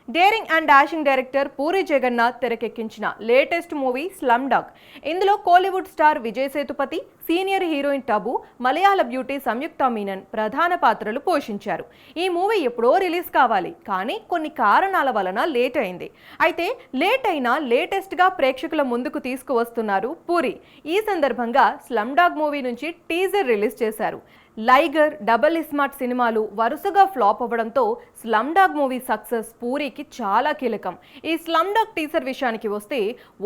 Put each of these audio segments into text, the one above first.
Daring and dashing director Puri Jagannadh తెరకెక్కించిన latest movie slum dog. ఇందులో Kollywood star Vijay Sethupathi, senior heroine Tabu, మలయాళ beauty Samyuktha Menon ప్రధాన పాత్రలు పోషించారు. ఈ మూవీ ఎప్పుడో రిలీజ్ కావాలి, కానీ కొన్ని కారణాల వలన లేట్ అయింది. అయితే లేట్ అయినా లేటెస్ట్ గా ప్రేక్షకుల ముందుకు తీసుకువస్తున్నారు పూరి. ఈ సందర్భంగా స్లమ్ డాగ్ మూవీ నుంచి టీజర్ రిలీజ్ చేశారు. లైగర్, డబల్ స్మార్ట్ సినిమాలు వరుసగా ఫ్లాప్ అవ్వడంతో స్లమ్ డాగ్ మూవీ సక్సెస్ పూరికి చాలా కీలకం. ఈ స్లమ్ డాగ్ టీజర్ విషయానికి వస్తే,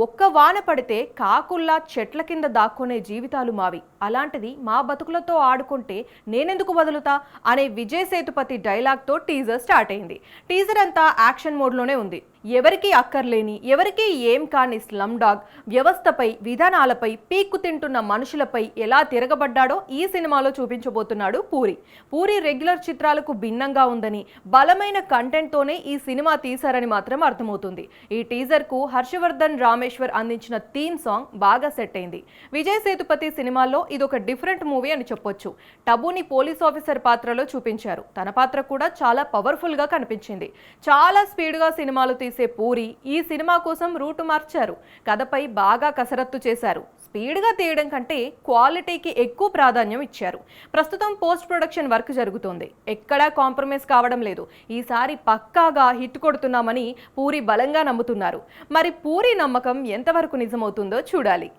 ఒక్క వాన పడితే కాకుల్లా చెట్ల కింద దాక్కునే జీవితాలు మావి, అలాంటిది మా బతుకులతో ఆడుకుంటే నేనెందుకు వదులుతా అనే విజయ్ సేతుపతి డైలాగ్తో టీజర్ స్టార్ట్ అయింది. టీజర్ అంతా యాక్షన్ మోడ్లోనే ఉంది. ఎవరికీ అక్కర్లేని, ఎవరికీ ఏం కాని స్లమ్ డాగ్ వ్యవస్థపై, విధానాలపై, పీక్కు తింటున్న మనుషులపై ఎలా తిరగబడ్డాడో ఈ సినిమాలో చూపించబోతున్నాడు పూరి. పూరి రెగ్యులర్ చిత్రాలకు భిన్నంగా ఉందని, బలమైన కంటెంట్తోనే ఈ సినిమా తీశారని మాత్రం అర్థమవుతుంది. ఈ టీజర్కు హర్షవర్ధన్ రామేశ్వర్ అందించిన థీమ్ సాంగ్ బాగా సెట్ అయింది. విజయ్ సేతుపతి సినిమాల్లో ఇదొక డిఫరెంట్ మూవీ అని చెప్పొచ్చు. టబుని పోలీస్ ఆఫీసర్ పాత్రలో చూపించారు. తన పాత్ర కూడా చాలా పవర్ఫుల్గా కనిపించింది. చాలా స్పీడ్గా సినిమాలు తీసే పూరి ఈ సినిమా కోసం రూటు మార్చారు. కథపై బాగా కసరత్తు చేశారు. స్పీడ్గా తీయడం కంటే క్వాలిటీకి ఎక్కువ ప్రాధాన్యం ఇచ్చారు. ప్రస్తుతం పోస్ట్ ప్రొడక్షన్ వర్క్ జరుగుతోంది. ఎక్కడా కాంప్రమైజ్ కావడం లేదు. ఈసారి పక్కాగా హిట్ కొడుతున్నామని పూరి బలంగా నమ్ముతున్నారు. మరి పూరి నమ్మకం ఎంతవరకు నిజమవుతుందో చూడాలి.